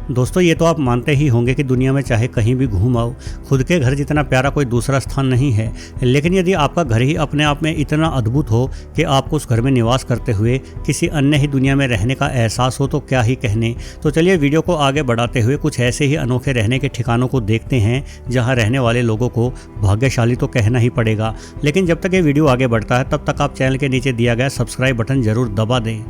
दोस्तों, ये तो आप मानते ही होंगे कि दुनिया में चाहे कहीं भी घूम आओ, खुद के घर जितना प्यारा कोई दूसरा स्थान नहीं है। लेकिन यदि आपका घर ही अपने आप में इतना अद्भुत हो कि आपको उस घर में निवास करते हुए किसी अन्य ही दुनिया में रहने का एहसास हो तो क्या ही कहने। तो चलिए वीडियो को आगे बढ़ाते हुए कुछ ऐसे ही अनोखे रहने के ठिकानों को देखते हैं जहाँ रहने वाले लोगों को भाग्यशाली तो कहना ही पड़ेगा। लेकिन जब तक ये वीडियो आगे बढ़ता है तब तक आप चैनल के नीचे दिया गया सब्सक्राइब बटन जरूर दबा दें।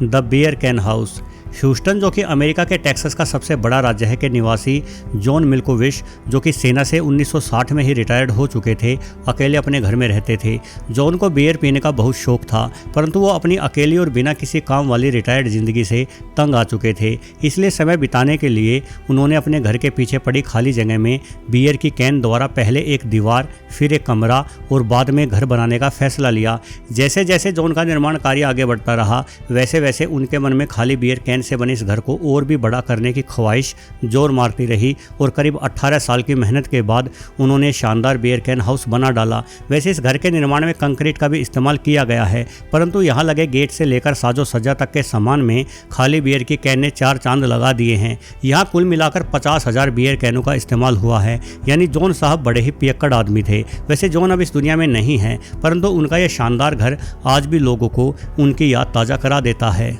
The Beer Can House. Houston, जो कि अमेरिका के टेक्सास का सबसे बड़ा राज्य है, के निवासी जॉन मिल्कोविच, जो कि सेना से 1960 में ही रिटायर्ड हो चुके थे, अकेले अपने घर में रहते थे। जॉन को बियर पीने का बहुत शौक था, परंतु वो अपनी अकेली और बिना किसी काम वाली रिटायर्ड ज़िंदगी से तंग आ चुके थे। इसलिए समय बिताने के लिए उन्होंने अपने घर के पीछे पड़ी खाली जगह में बियर की कैन द्वारा पहले एक दीवार, फिर एक कमरा और बाद में घर बनाने का फैसला लिया। जैसे जैसे जॉन का निर्माण कार्य आगे बढ़ता रहा, वैसे वैसे उनके मन में खाली बियर कैन से बने इस घर को और भी बड़ा करने की ख्वाहिश जोर मारती रही और करीब 18 साल की मेहनत के बाद उन्होंने शानदार बियर कैन हाउस बना डाला। वैसे इस घर के निर्माण में कंक्रीट का भी इस्तेमाल किया गया है, परंतु यहाँ लगे गेट से लेकर साजो सज्जा तक के सामान में खाली बियर की कैन ने 4 चांद लगा दिए हैं। यहाँ कुल मिलाकर 50,000 बियर कैनों का इस्तेमाल हुआ है। यानी जॉन साहब बड़े ही पियक्कड़ आदमी थे। वैसे जॉन अब इस दुनिया में नहीं है, परंतु उनका यह शानदार घर आज भी लोगों को उनकी याद ताज़ा करा देता है।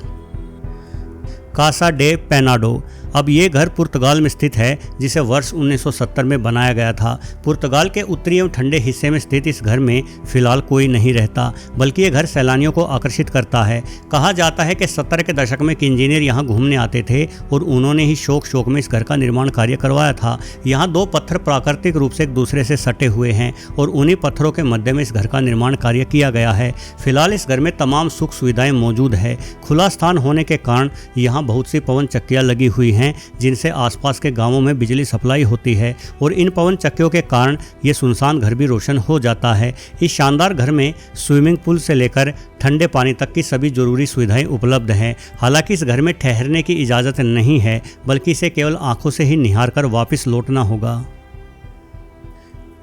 कासा डे पेनाडो। अब ये घर पुर्तगाल में स्थित है, जिसे वर्ष 1970 में बनाया गया था। पुर्तगाल के उत्तरी एवं ठंडे हिस्से में स्थित इस घर में फिलहाल कोई नहीं रहता, बल्कि ये घर सैलानियों को आकर्षित करता है। कहा जाता है कि 70 के दशक में एक इंजीनियर यहाँ घूमने आते थे और उन्होंने ही शौक में इस घर का निर्माण कार्य करवाया था। यहाँ 2 पत्थर प्राकृतिक रूप से एक दूसरे से सटे हुए हैं और उन्हीं पत्थरों के मध्य में इस घर का निर्माण कार्य किया गया है। फिलहाल इस घर में तमाम सुख सुविधाएं मौजूद है। खुला स्थान होने के कारण यहाँ बहुत सी पवन चक्कियाँ लगी हुई हैं, जिनसे आसपास के गांवों में बिजली सप्लाई होती है और इन पवन चक्कियों के कारण ये सुनसान घर भी रोशन हो जाता है। इस शानदार घर में स्विमिंग पूल से लेकर ठंडे पानी तक की सभी जरूरी सुविधाएं उपलब्ध हैं। हालांकि इस घर में ठहरने की इजाज़त नहीं है, बल्कि इसे केवल आंखों से ही निहार कर वापस लौटना होगा।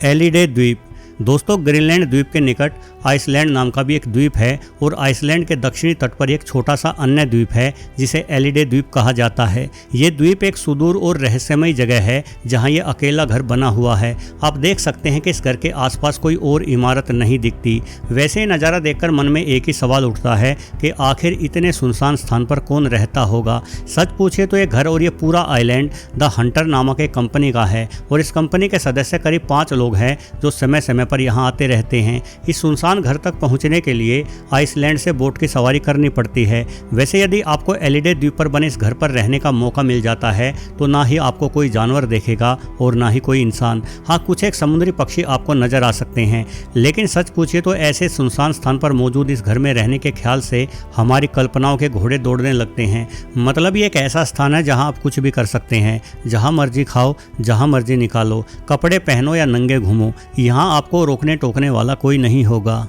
एलिडे द्वीप। दोस्तों, ग्रीनलैंड द्वीप के निकट आइसलैंड नाम का भी एक द्वीप है और आइसलैंड के दक्षिणी तट पर एक छोटा सा अन्य द्वीप है जिसे एलिडे द्वीप कहा जाता है। ये द्वीप एक सुदूर और रहस्यमयी जगह है जहाँ ये अकेला घर बना हुआ है। आप देख सकते हैं कि इस घर के आसपास कोई और इमारत नहीं दिखती। वैसे ही नज़ारा देखकर मन में एक ही सवाल उठता है कि आखिर इतने सुनसान स्थान पर कौन रहता होगा। सच पूछे तो ये घर और ये पूरा आइलैंड द हंटर नामक एक कंपनी का है और इस कंपनी के सदस्य करीब 5 लोग हैं जो समय समय पर यहाँ आते रहते हैं। इस सुनसान घर तक पहुंचने के लिए आइसलैंड से बोट की सवारी करनी पड़ती है। वैसे यदि आपको एलिडे द्वीप पर बने इस घर पर रहने का मौका मिल जाता है तो ना ही आपको कोई जानवर देखेगा और ना ही कोई इंसान। हाँ, कुछ एक समुद्री पक्षी आपको नजर आ सकते हैं, लेकिन सच पूछिए तो ऐसे सुनसान स्थान पर मौजूद इस घर में रहने के ख्याल से हमारी कल्पनाओं के घोड़े दौड़ने लगते हैं। मतलब ये एक ऐसा स्थान है जहाँ आप कुछ भी कर सकते हैं, जहाँ मर्जी खाओ, जहाँ मर्जी निकालो, कपड़े पहनो या नंगे घूमो, यहाँ आपको रोकने टोकने वाला कोई नहीं होगा।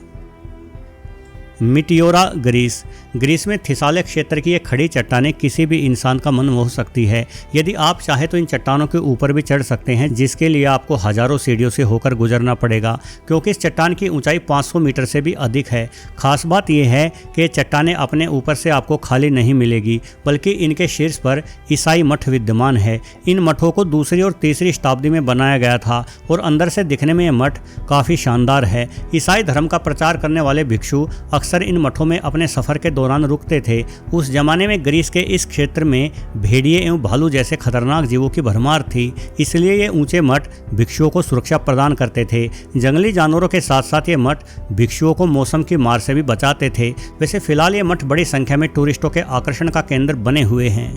मिटियोरा, ग्रीस। ग्रीस में थिसाले क्षेत्र की ये खड़ी चट्टानें किसी भी इंसान का मन मोह सकती है। यदि आप चाहे तो इन चट्टानों के ऊपर भी चढ़ सकते हैं, जिसके लिए आपको हजारों सीढ़ियों से होकर गुजरना पड़ेगा, क्योंकि इस चट्टान की ऊंचाई 500 मीटर से भी अधिक है। खास बात यह है कि चट्टानें अपने ऊपर से आपको खाली नहीं मिलेगी, बल्कि इनके शीर्ष पर ईसाई मठ विद्यमान है। इन मठों को 2री और 3री शताब्दी में बनाया गया था और अंदर से दिखने में यह मठ काफ़ी शानदार है। ईसाई धर्म का प्रचार करने वाले भिक्षु अक्सर इन मठों में अपने सफ़र के दौरान रुकते थे। उस जमाने में ग्रीस के इस क्षेत्र में भेड़िए एवं भालू जैसे खतरनाक जीवों की भरमार थी, इसलिए ये ऊंचे मठ भिक्षुओं को सुरक्षा प्रदान करते थे। जंगली जानवरों के साथ साथ ये मठ भिक्षुओं को मौसम की मार से भी बचाते थे। वैसे फिलहाल ये मठ बड़ी संख्या में टूरिस्टों के आकर्षण का केंद्र बने हुए हैं।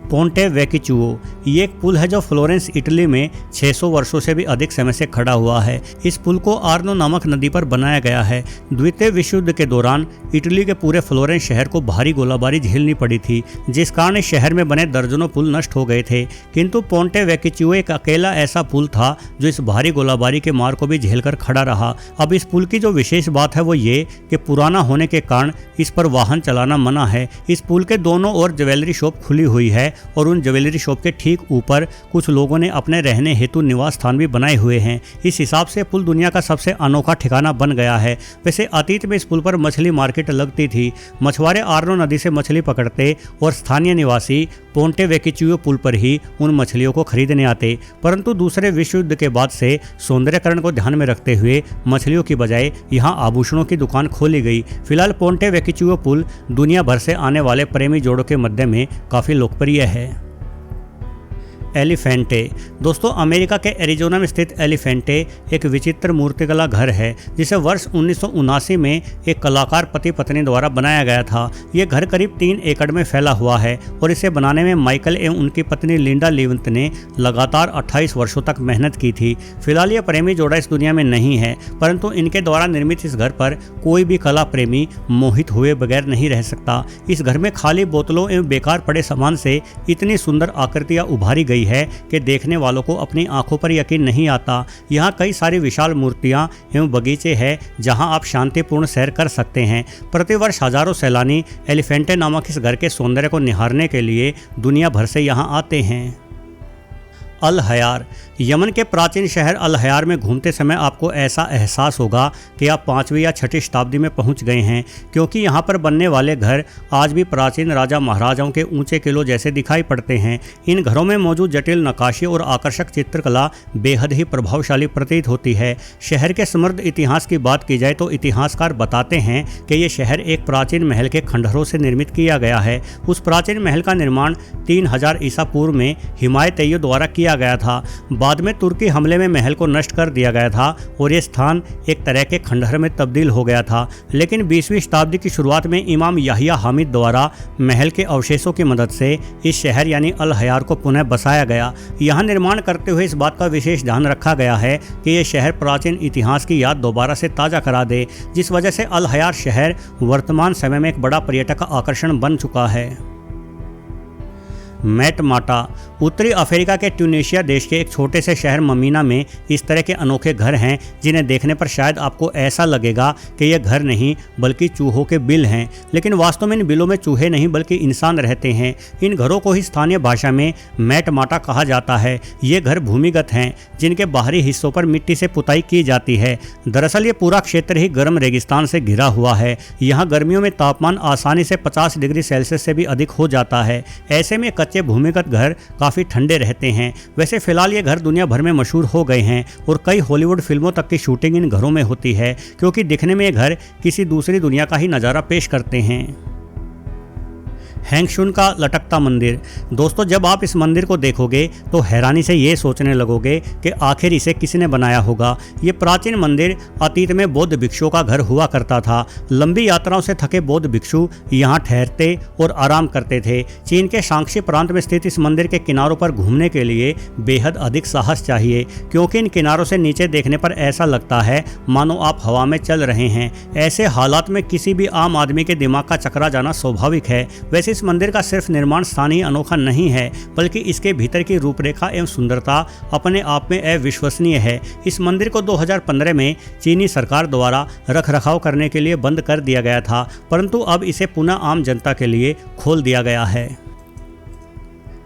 पोंटे वेकिचुओ। ये एक पुल है जो फ्लोरेंस, इटली में 600 वर्षों से भी अधिक समय से खड़ा हुआ है। इस पुल को आर्नो नामक नदी पर बनाया गया है। द्वितीय विश्व युद्ध के दौरान इटली के पूरे फ्लोरेंस शहर को भारी गोलाबारी झेलनी पड़ी थी, जिस कारण इस शहर में बने दर्जनों पुल नष्ट हो गए थे। किंतु पोंटे वेकिचुओ एक अकेला ऐसा पुल था जो इस भारी गोलाबारी के मार को भी झेलकर खड़ा रहा। अब इस पुल की जो विशेष बात है वो ये कि पुराना होने के कारण इस पर वाहन चलाना मना है। इस पुल के दोनों ओर ज्वेलरी शॉप खुली हुई है और उन ज्वेलरी शॉप के ठीक ऊपर कुछ लोगों ने अपने रहने हेतु निवास स्थान भी बनाए हुए हैं। इस हिसाब से पुल दुनिया का सबसे अनोखा ठिकाना बन गया है। वैसे अतीत में इस पुल पर मछली मार्केट लगती थी। मछुआरे आर्नो नदी से मछली पकड़ते और स्थानीय निवासी पोंटे वेकिचियो पुल पर ही उन मछलियों को खरीदने आते। परंतु दूसरे विश्व युद्ध के बाद से सौंदर्यकरण को ध्यान में रखते हुए मछलियों की बजाय यहाँ आभूषणों की दुकान खोली गई। फिलहाल पोंटे वेकिचियो पुल दुनिया भर से आने वाले प्रेमी जोड़ों के मध्य में काफ़ी लोकप्रिय है। एलिफेंटे। दोस्तों, अमेरिका के एरिजोना में स्थित एलिफेंटे एक विचित्र मूर्तिकला घर है जिसे वर्ष 1979 में एक कलाकार पति पत्नी द्वारा बनाया गया था। ये घर करीब 3 एकड़ में फैला हुआ है और इसे बनाने में माइकल एवं उनकी पत्नी लिंडा लीवंत ने लगातार 28 वर्षों तक मेहनत की थी। फिलहाल ये प्रेमी जोड़ा इस दुनिया में नहीं है, परंतु इनके द्वारा निर्मित इस घर पर कोई भी कला प्रेमी मोहित हुए बगैर नहीं रह सकता। इस घर में खाली बोतलों एवं बेकार पड़े सामान से इतनी सुंदर आकृतियाँ उभारी गई है कि देखने वालों को अपनी आंखों पर यकीन नहीं आता। यहाँ कई सारी विशाल मूर्तियाँ एवं बगीचे हैं जहाँ आप शांतिपूर्ण सैर कर सकते हैं। प्रतिवर्ष हजारों सैलानी एलिफेंटे नामक इस घर के सौंदर्य को निहारने के लिए दुनिया भर से यहाँ आते हैं। अल हयार। यमन के प्राचीन शहर अल हयार में घूमते समय आपको ऐसा एहसास होगा कि आप 5वीं या 6ठी शताब्दी में पहुंच गए हैं, क्योंकि यहां पर बनने वाले घर आज भी प्राचीन राजा महाराजाओं के ऊंचे किलों जैसे दिखाई पड़ते हैं। इन घरों में मौजूद जटिल नक्काशी और आकर्षक चित्रकला बेहद ही प्रभावशाली प्रतीत होती है। शहर के समृद्ध इतिहास की बात की जाए तो इतिहासकार बताते हैं कि ये शहर एक प्राचीन महल के खंडहरों से निर्मित किया गया है। उस प्राचीन महल का निर्माण 3000 ईसा पूर्व में हिमायतियों द्वारा किया गया था। बाद में तुर्की हमले में महल को नष्ट कर दिया गया था और ये स्थान एक तरह के खंडहर में तब्दील हो गया था। लेकिन 20वीं शताब्दी की शुरुआत में इमाम याहिया हामिद द्वारा महल के अवशेषों की मदद से इस शहर यानी अल हयार को पुनः बसाया गया। यहाँ निर्माण करते हुए इस बात का विशेष ध्यान रखा गया है कि ये शहर प्राचीन इतिहास की याद दोबारा से ताज़ा करा दे, जिस वजह से अल हयार शहर वर्तमान समय में एक बड़ा पर्यटक आकर्षण बन चुका है। मैटमाटा। उत्तरी अफ्रीका के ट्यूनीशिया देश के एक छोटे से शहर ममीना में इस तरह के अनोखे घर हैं जिन्हें देखने पर शायद आपको ऐसा लगेगा कि ये घर नहीं बल्कि चूहों के बिल हैं, लेकिन वास्तव में इन बिलों में चूहे नहीं बल्कि इंसान रहते हैं। इन घरों को ही स्थानीय भाषा में मैटमाटा कहा जाता है। ये घर भूमिगत हैं जिनके बाहरी हिस्सों पर मिट्टी से पुताई की जाती है। दरअसल ये पूरा क्षेत्र ही गर्म रेगिस्तान से घिरा हुआ है। यहाँ गर्मियों में तापमान आसानी से 50 डिग्री सेल्सियस से भी अधिक हो जाता है। ऐसे में कच्चे भूमिगत घर काफ़ी ठंडे रहते हैं। वैसे फिलहाल ये घर दुनिया भर में मशहूर हो गए हैं और कई हॉलीवुड फिल्मों तक की शूटिंग इन घरों में होती है, क्योंकि दिखने में ये घर किसी दूसरी दुनिया का ही नज़ारा पेश करते हैं। हैंगशुन का लटकता मंदिर। दोस्तों, जब आप इस मंदिर को देखोगे तो हैरानी से ये सोचने लगोगे कि आखिर इसे किसने बनाया होगा। ये प्राचीन मंदिर अतीत में बौद्ध भिक्षुओं का घर हुआ करता था। लंबी यात्राओं से थके बौद्ध भिक्षु यहाँ ठहरते और आराम करते थे। चीन के शांक्षी प्रांत में स्थित इस मंदिर के किनारों पर घूमने के लिए बेहद अधिक साहस चाहिए, क्योंकि इन किनारों से नीचे देखने पर ऐसा लगता है मानो आप हवा में चल रहे हैं। ऐसे हालात में किसी भी आम आदमी के दिमाग का चकरा जाना स्वाभाविक है। वैसे इस मंदिर का सिर्फ निर्माण स्थानीय अनोखा नहीं है, बल्कि इसके भीतर की रूपरेखा एवं सुंदरता अपने आप में अविश्वसनीय है। इस मंदिर को 2015 में चीनी सरकार द्वारा रखरखाव करने के लिए बंद कर दिया गया था, परंतु अब इसे पुनः आम जनता के लिए खोल दिया गया है।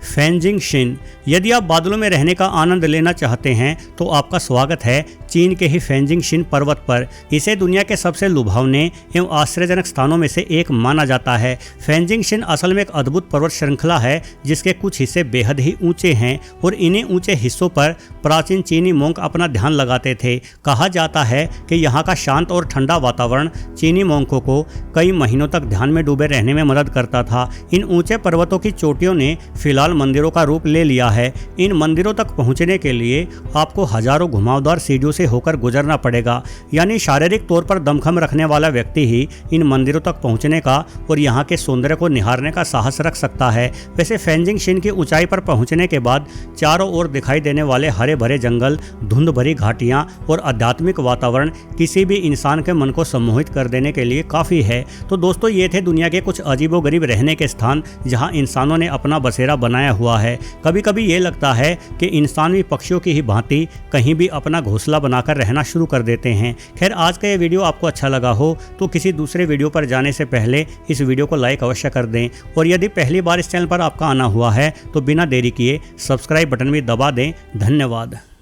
फैंजिंग शिन। यदि आप बादलों में रहने का आनंद लेना चाहते हैं तो आपका स्वागत है चीन के ही फैंजिंग शिन पर्वत पर। इसे दुनिया के सबसे लुभावने एवं आश्चर्यजनक स्थानों में से एक माना जाता है। फैंजिंग शिन असल में एक अद्भुत पर्वत श्रृंखला है जिसके कुछ हिस्से बेहद ही ऊंचे हैं और इन्हीं ऊंचे हिस्सों पर प्राचीन चीनी मोंक अपना ध्यान लगाते थे। कहा जाता है कि यहाँ का शांत और ठंडा वातावरण चीनी मोंकों को कई महीनों तक ध्यान में डूबे रहने में मदद करता था। इन ऊंचे पर्वतों की चोटियों ने फिलहाल मंदिरों का रूप ले लिया है। इन मंदिरों तक पहुंचने के लिए आपको हजारों घुमावदार सीढ़ियों से होकर गुजरना पड़ेगा, यानी शारीरिक तौर पर दमखम रखने वाला व्यक्ति ही इन मंदिरों तक पहुंचने का और यहाँ के सौंदर्य को निहारने का साहस रख सकता है। वैसे फैंजिंग शिन की ऊंचाई पर पहुंचने के बाद चारों ओर दिखाई देने वाले हरे भरे जंगल, धुंध भरी घाटियां और आध्यात्मिक वातावरण किसी भी इंसान के मन को सम्मोहित कर देने के लिए काफ़ी है। तो दोस्तों, ये थे दुनिया के कुछ अजीबोगरीब रहने के स्थान जहाँ इंसानों ने अपना बसेरा बनाया हुआ है। कभी कभी ये लगता है कि इंसान भी पक्षियों की ही भांति कहीं भी अपना घोंसला बनाकर रहना शुरू कर देते हैं। खैर, आज का ये वीडियो आपको अच्छा लगा हो तो किसी दूसरे वीडियो पर जाने से पहले इस वीडियो को लाइक अवश्य कर दें, और यदि पहली बार इस चैनल पर आपका आना हुआ है तो बिना देरी किए सब्सक्राइब बटन भी दबा दें। धन्यवाद।